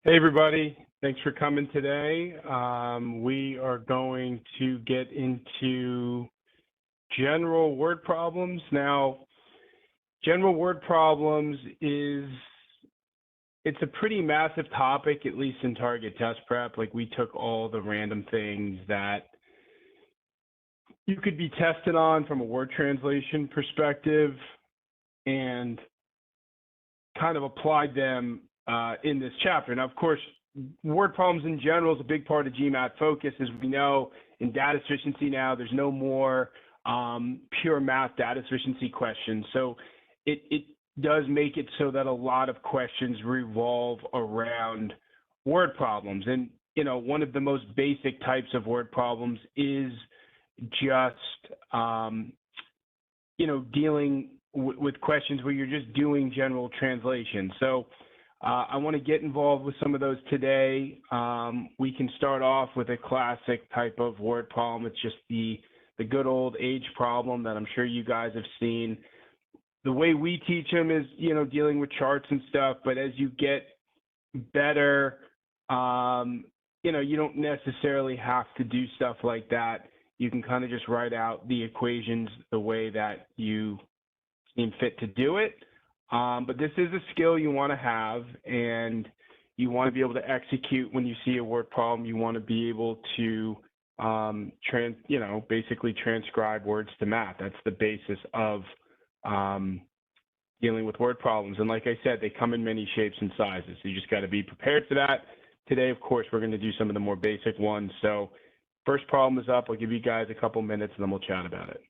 Hey, everybody. Thanks for coming today. We are going to get into general word problems. Now, general word problems it's a pretty massive topic, at least in target test prep. Like we took all the random things that you could be tested on from a word translation perspective and kind of applied them in this chapter. Now, of course, word problems in general is a big part of GMAT focus. As we know, in data sufficiency now, there's no more pure math data sufficiency questions. So it does make it so that a lot of questions revolve around word problems. And, you know, one of the most basic types of word problems is just, dealing with questions where you're just doing general translation. So I want to get involved with some of those today. We can start off with a classic type of word problem. It's just the good old age problem that I'm sure you guys have seen. The way we teach them is, dealing with charts and stuff, but as you get better, you don't necessarily have to do stuff like that. You can kind of just write out the equations the way that you seem fit to do it. But this is a skill you want to have, and you want to be able to execute when you see a word problem. You want to be able to, basically transcribe words to math. That's the basis of dealing with word problems. And like I said, they come in many shapes and sizes. So you just got to be prepared for that. Today, of course, we're going to do some of the more basic ones. So first problem is up. I'll give you guys a couple minutes, and then we'll chat about it.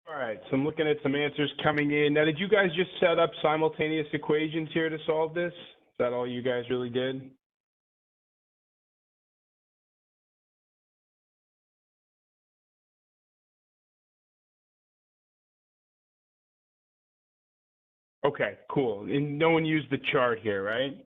All right, so I'm looking at some answers coming in. Now, did you guys just set up simultaneous equations here to solve this? Is that all you guys really did? Okay, cool. And no one used the chart here, right?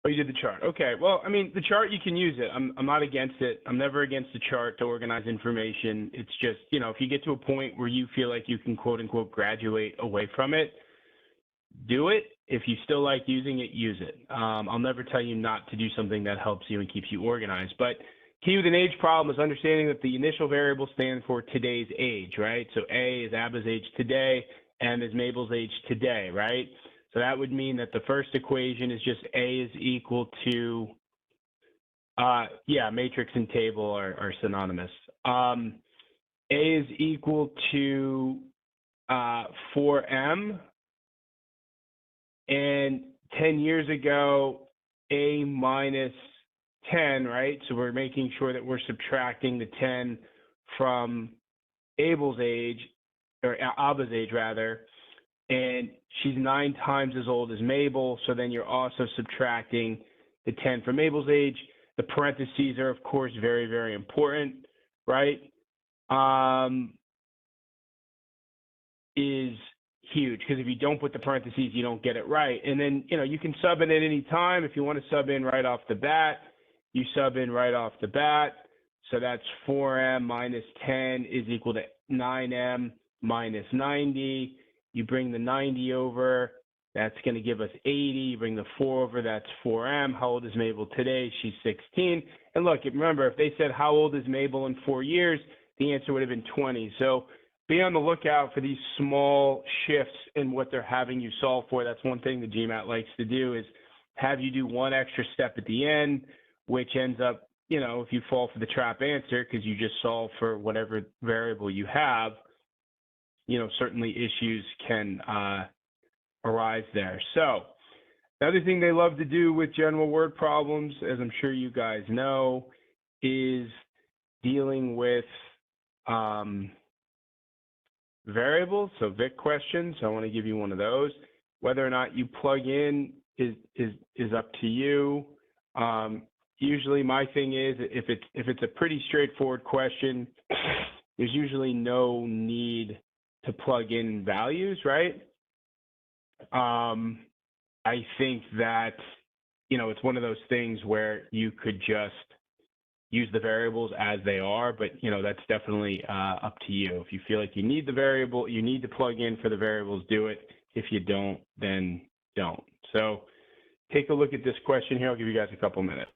Oh, you did the chart. Okay. Well, I mean, the chart, you can use it. I'm not against it. I'm never against the chart to organize information. It's just, if you get to a point where you feel like you can quote unquote graduate away from it, do it. If you still like using it, use it. I'll never tell you not to do something that helps you and keeps you organized. But key with an age problem is understanding that the initial variable stands for today's age, right? So A is Abba's age today, M is Mabel's age today, right? So that would mean that the first equation is just A is equal to, matrix and table are synonymous. A is equal to 4M. And 10 years ago, A minus 10, right? So we're making sure that we're subtracting the 10 from Abel's age, or Abba's age rather, and she's 9 times as old as Mabel, so then you're also subtracting the 10 from Mabel's age. The parentheses are, of course, very, very important, right? Is huge, because if you don't put the parentheses, you don't get it right. And then, you can sub in at any time. If you want to sub in right off the bat, you sub in right off the bat. So that's 4M minus 10 is equal to 9M minus 90. You bring the 90 over, that's going to give us 80. You bring the 4 over, that's 4M. How old is Mabel today? She's 16. And look, remember, if they said, how old is Mabel in 4 years, the answer would have been 20. So be on the lookout for these small shifts in what they're having you solve for. That's one thing the GMAT likes to do, is have you do one extra step at the end, which ends up, if you fall for the trap answer because you just solve for whatever variable you have, certainly issues can arise there. So another thing they love to do with general word problems, as I'm sure you guys know, is dealing with variables, so Vic questions. So I want to give you one of those. Whether or not you plug in is up to you. Usually my thing is, if it's a pretty straightforward question, there's usually no need to plug in values, right? I think that, it's one of those things where you could just use the variables as they are, but that's definitely up to you. If you feel like you need the variable, you need to plug in for the variables, do it. If you don't, then don't. So take a look at this question here. I'll give you guys a couple minutes.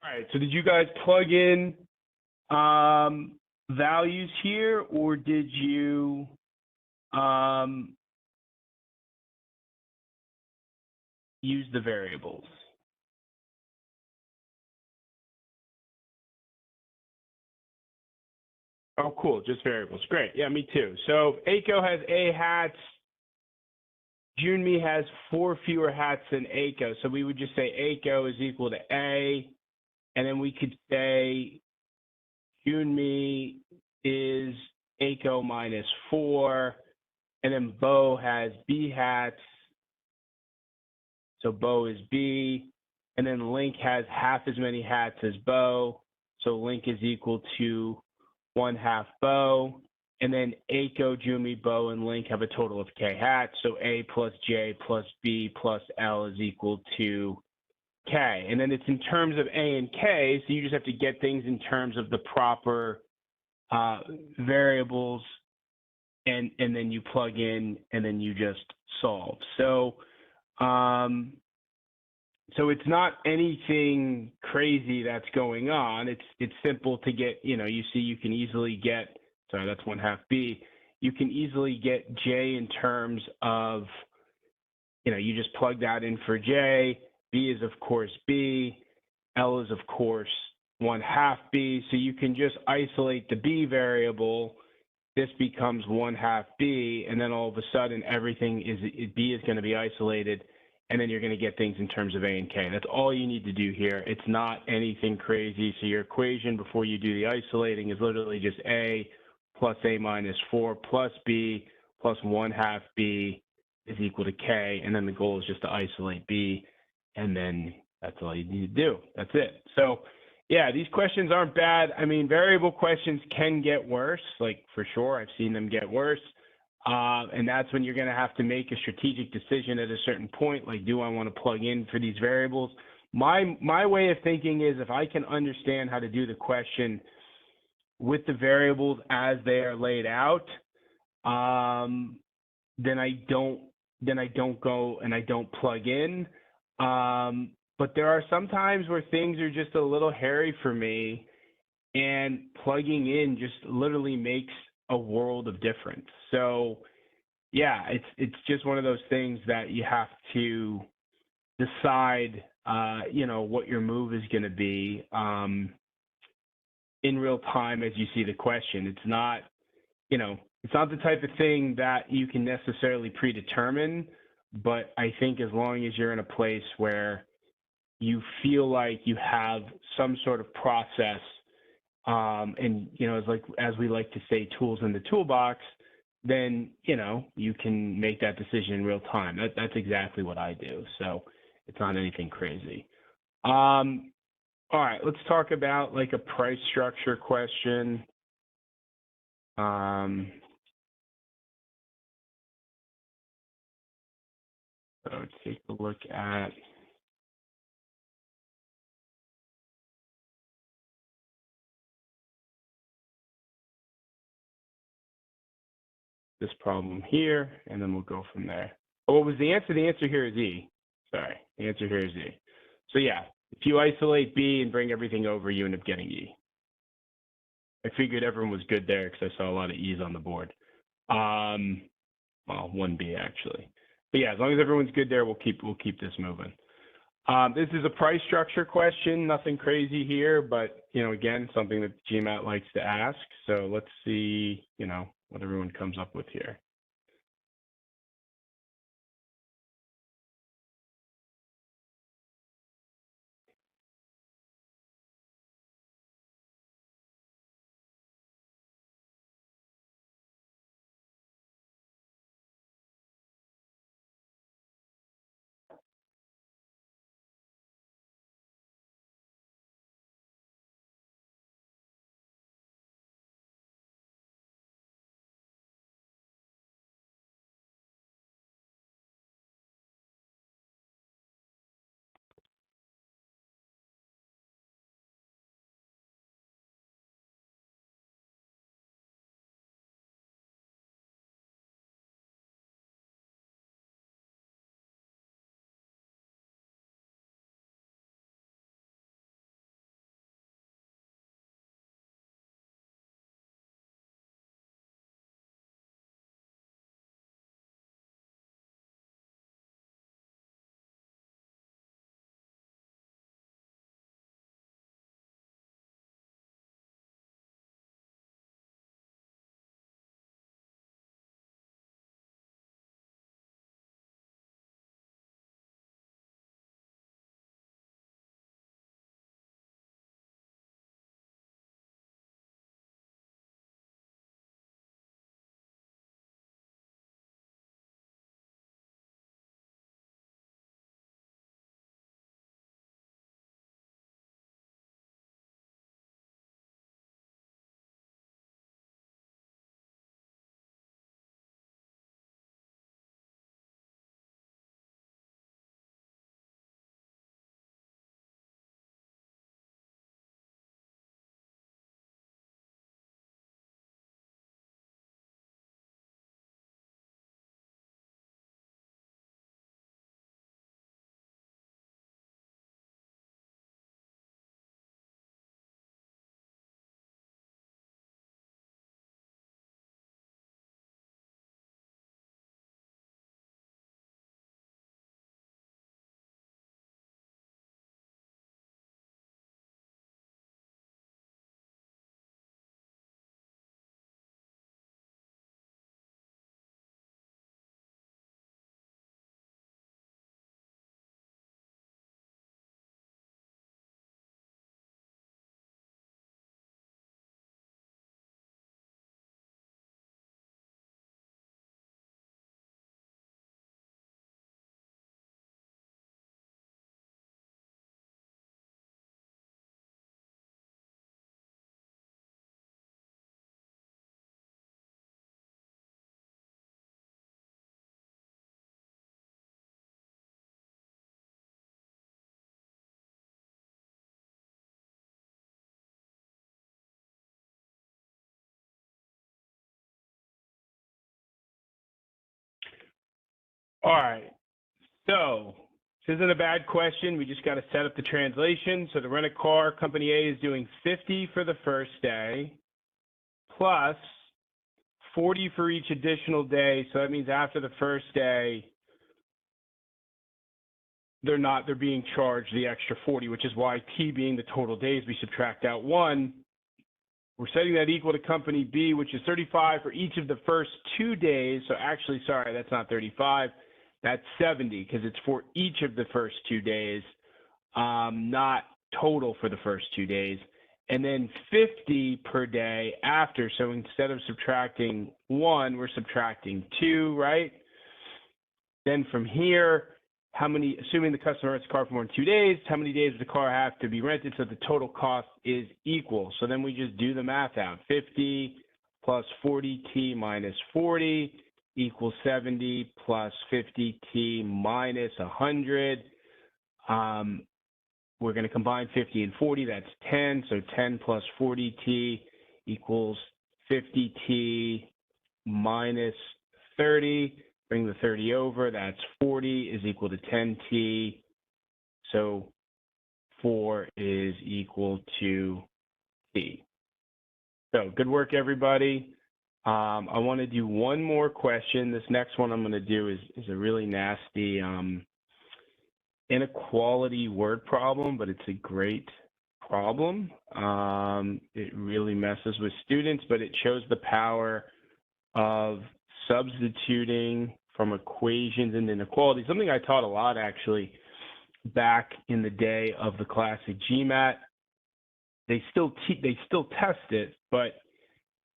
All right, so did you guys plug in values here, or did you use the variables? Oh, cool, just variables. Great, yeah, me too. So ACO has A hats. Junmi has 4 fewer hats than ACO, so we would just say ACO is equal to A, and then we could say Junmi is ACO minus 4, and then Bo has B hats, so Bo is B, and then Link has half as many hats as Bo, so Link is equal to 1/2 Bo, and then ACO, Junmi, Bo, and Link have a total of K hats, so A plus J plus B plus L is equal to K. And then it's in terms of A and K, so you just have to get things in terms of the proper variables, and then you plug in, and then you just solve. So so it's not anything crazy that's going on. It's simple to get, you see you can easily get, sorry, that's 1/2 B. You can easily get J in terms of, you just plug that in for J. B is, of course, B. L is, of course, 1/2 B. So you can just isolate the B variable. This becomes 1/2 B. And then all of a sudden, everything B is going to be isolated. And then you're going to get things in terms of A and K. That's all you need to do here. It's not anything crazy. So your equation before you do the isolating is literally just A plus A minus 4 plus B plus 1/2 B is equal to K. And then the goal is just to isolate B. And then that's all you need to do. That's it. So yeah, these questions aren't bad. I mean, variable questions can get worse, like for sure. I've seen them get worse. And that's when you're going to have to make a strategic decision at a certain point, like, do I want to plug in for these variables? My way of thinking is, if I can understand how to do the question with the variables as they are laid out, then I don't go and I don't plug in. But there are some times where things are just a little hairy for me, and plugging in just literally makes a world of difference. So yeah, it's just one of those things that you have to decide, what your move is going to be in real time as you see the question. It's not, it's not the type of thing that you can necessarily predetermine, but I think as long as you're in a place where you feel like you have some sort of process, and as we like to say, tools in the toolbox, then you can make that decision in real time. That's exactly what I do. So it's not anything crazy. All right, let's talk about like a price structure question. So take a look at this problem here, and then we'll go from there. Oh, what was the answer? The answer here is E. Sorry, the answer here is E. So yeah, if you isolate B and bring everything over, you end up getting E. I figured everyone was good there because I saw a lot of E's on the board. Well, 1B actually. But yeah, as long as everyone's good there, we'll keep this moving. This is a price structure question, nothing crazy here, but again, something that GMAT likes to ask. So let's see, what everyone comes up with here. All right. So this isn't a bad question. We just got to set up the translation. So to rent a car, company A is doing 50 for the first day, plus 40 for each additional day. So that means after the first day, they're being charged the extra 40, which is why T being the total days, we subtract out 1. We're setting that equal to company B, which is 35 for each of the first 2 days. So actually, sorry, that's not 35. That's 70 because it's for each of the first 2 days, not total for the first 2 days. And then 50 per day after. So instead of subtracting 1, we're subtracting 2, right? Then from here, assuming the customer rents a car for more than 2 days, how many days does the car have to be rented so the total cost is equal? So then we just do the math out. 50 plus 40T minus 40 equals 70 plus 50T minus 100. We're going to combine 50 and 40. That's 10. So 10 plus 40T equals 50T minus 30. Bring the 30 over, that's 40 is equal to 10T. So 4 is equal to T. So good work, everybody. I want to do one more question. This next one I'm going to do is a really nasty inequality word problem, but it's a great problem. It really messes with students, but it shows the power of substituting from equations and inequality, something I taught a lot actually back in the day of the classic GMAT. They still test it, but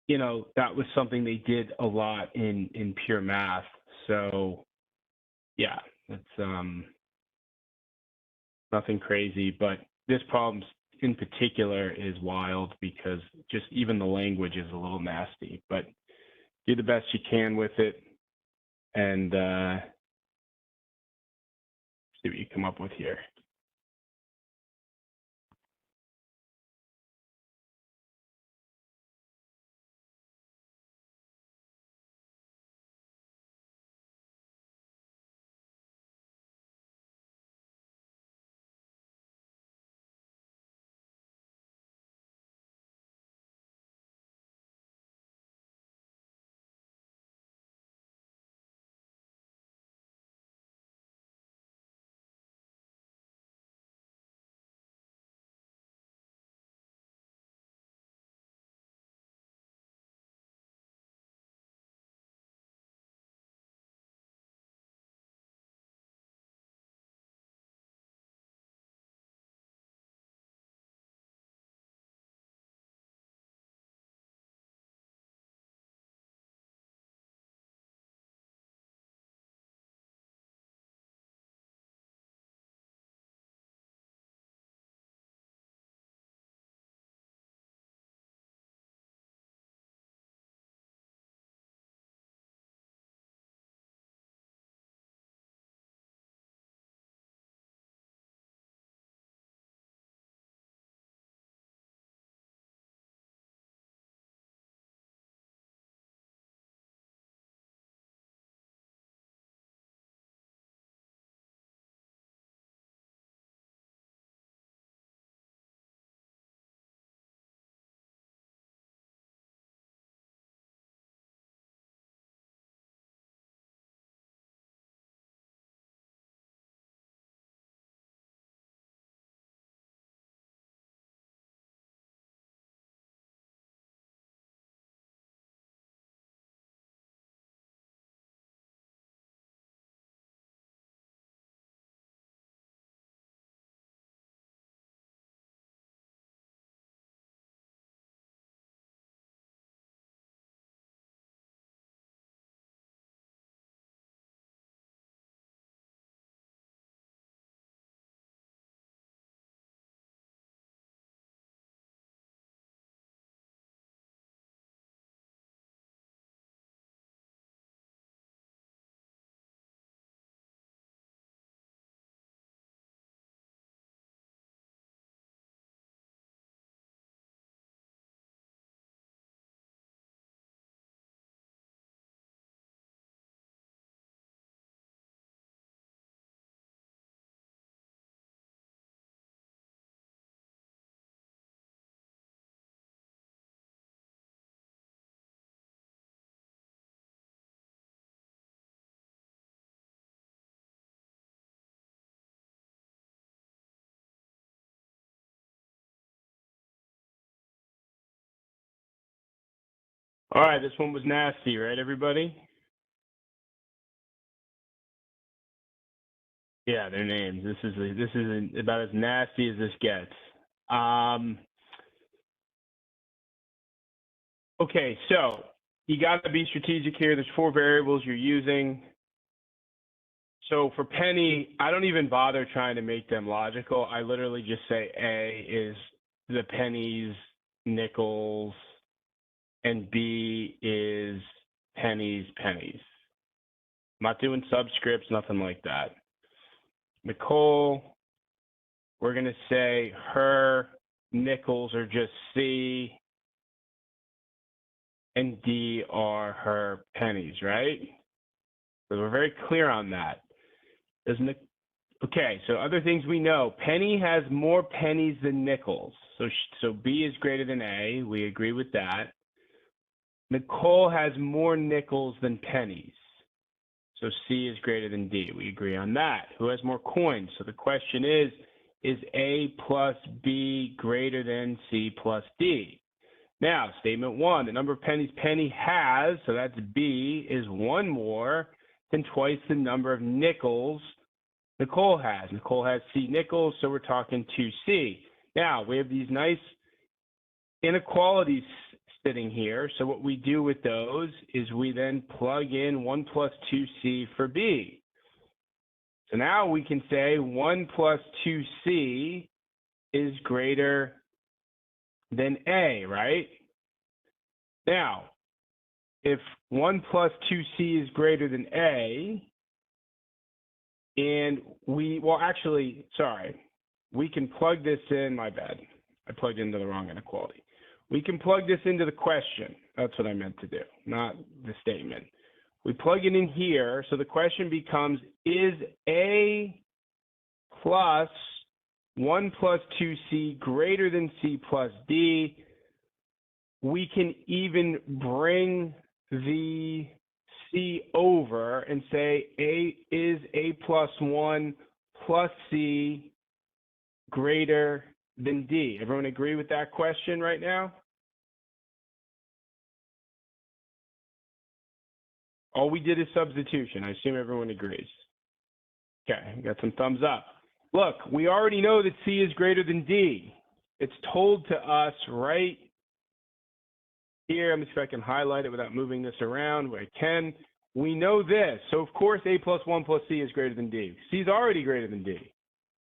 you know, that was something they did a lot in pure math. So yeah, it's nothing crazy, but this problem in particular is wild because just even the language is a little nasty, but do the best you can with it and see what you come up with here. All right, this one was nasty, right, everybody? Yeah, their names. This is about as nasty as this gets. Okay, so you got to be strategic here. There's 4 variables you're using. So for penny, I don't even bother trying to make them logical. I literally just say A is the pennies, nickels, and B is pennies, pennies. I'm not doing subscripts, nothing like that. Nicole, we're going to say her nickels are just C, and D are her pennies, right? So we're very clear on that. Okay, so other things we know. Penny has more pennies than nickels. So B is greater than A. We agree with that. Nicole has more nickels than pennies. So C is greater than D. We agree on that. Who has more coins? So the question is A plus B greater than C plus D? Now, statement 1, the number of pennies Penny has, so that's B, is 1 more than twice the number of nickels Nicole has. Nicole has C nickels, so we're talking 2C. Now, we have these nice inequalities sitting here. So what we do with those is we then plug in 1 plus 2C for B. So now we can say 1 plus 2C is greater than A, right? Now, if 1 plus 2C is greater than A, and we can plug this in, my bad. I plugged into the wrong inequality. We can plug this into the question. That's what I meant to do, not the statement. We plug it in here, so the question becomes, is A plus 1 plus 2C greater than C plus D? We can even bring the C over and say is A plus 1 plus C greater than D? Everyone agree with that question right now? All we did is substitution. I assume everyone agrees. Okay, got some thumbs up. Look, we already know that C is greater than D. It's told to us right here. Let me see if I can highlight it without moving this around. I can. We know this. So, of course, A plus 1 plus C is greater than D. C is already greater than D.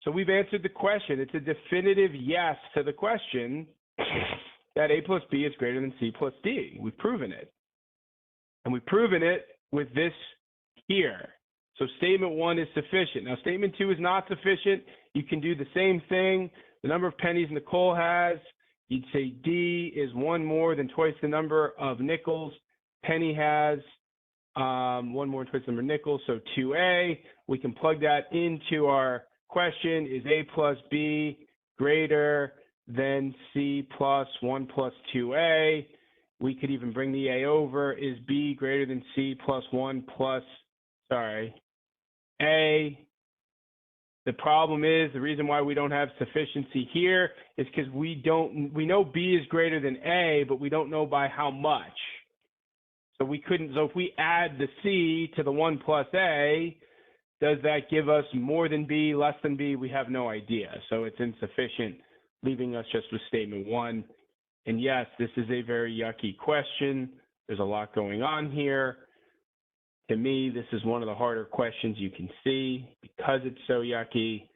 So we've answered the question. It's a definitive yes to the question that A plus B is greater than C plus D. We've proven it. And we've proven it with this here. So statement 1 is sufficient. Now, statement 2 is not sufficient. You can do the same thing. The number of pennies Nicole has, you'd say D is 1 more than twice the number of nickels Penny has. 1 more than twice the number of nickels, so 2A. We can plug that into our question. Is A plus B greater than C plus 1 plus 2A? We could even bring the A over. Is B greater than C plus 1 plus, A? The problem is, the reason why we don't have sufficiency here is because we know B is greater than A, but we don't know by how much. So if we add the C to the 1 plus A, does that give us more than B, less than B? We have no idea. So it's insufficient, leaving us just with statement 1. And yes, this is a very yucky question. There's a lot going on here. To me, this is one of the harder questions you can see because it's so yucky.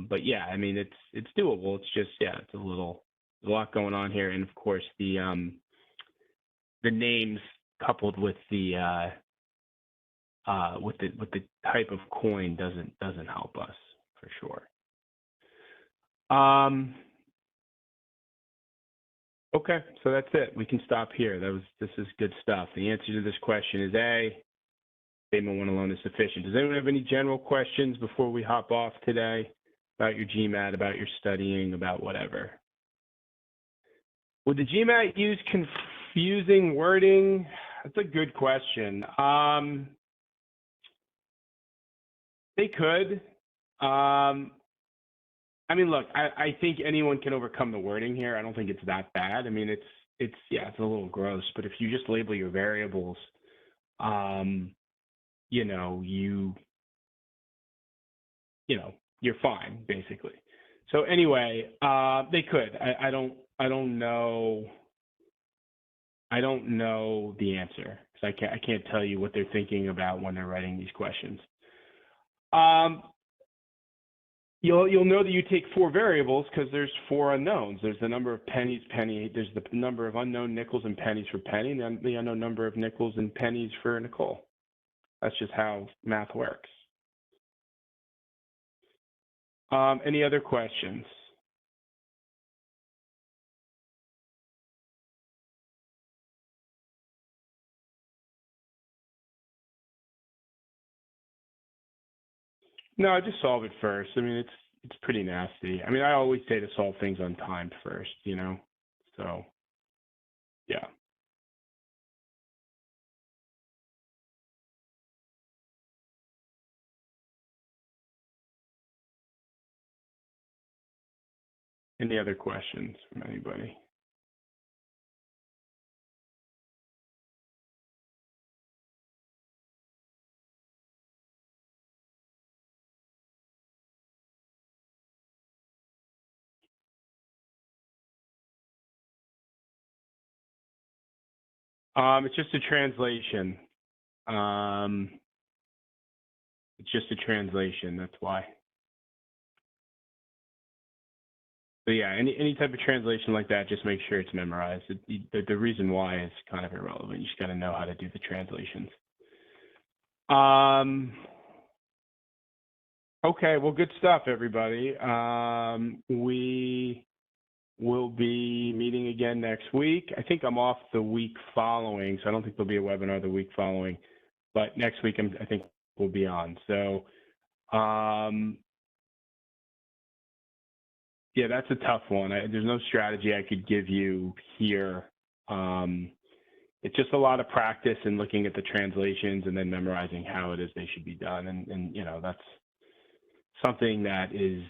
But yeah, I mean, it's doable. It's just, it's a lot going on here. And of course, the names coupled with the type of coin doesn't help us for sure. Okay, so that's it. We can stop here. This is good stuff. The answer to this question is A. Statement 1 alone is sufficient. Does anyone have any general questions before we hop off today about your GMAT, about your studying, about whatever? Would the GMAT use confusing wording? That's a good question. They could. I mean, look, I think anyone can overcome the wording here. I don't think it's that bad. I mean, it's a little gross, but if you just label your variables, you know, you're fine basically. So anyway, they could. I don't know. I don't know the answer because I can't tell you what they're thinking about when they're writing these questions. You'll know that you take 4 variables because there's 4 unknowns. There's the number of pennies, there's the number of unknown nickels and pennies for Penny, and then the unknown number of nickels and pennies for Nicole. That's just how math works. Any other questions? No, just solve it first. I mean, it's pretty nasty. I mean, I always say to solve things on time first, you know? So, yeah. Any other questions from anybody? It's just a translation. It's just a translation, that's why. So yeah, any type of translation like that, just make sure it's memorized. The reason why is kind of irrelevant. You just got to know how to do the translations. Okay, well, good stuff, everybody. We will be meeting again next week. I think I'm off the week following, so I don't think there'll be a webinar the week following. But next week, I think we'll be on. So, yeah, that's a tough one. There's no strategy I could give you here. It's just a lot of practice and looking at the translations and then memorizing how it is they should be done. And you know, that's something that is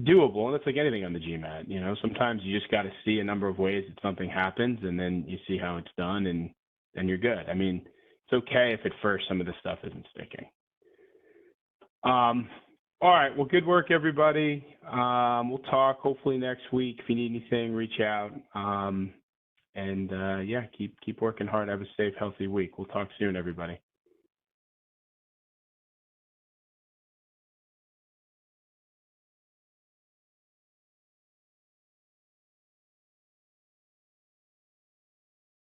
doable. And it's like anything on the GMAT, you know, sometimes you just got to see a number of ways that something happens and then you see how it's done and then you're good. I mean, it's okay if at first some of the stuff isn't sticking. All right. Well, good work, everybody. We'll talk hopefully next week. If you need anything, reach out. Yeah, keep working hard. Have a safe, healthy week. We'll talk soon, everybody.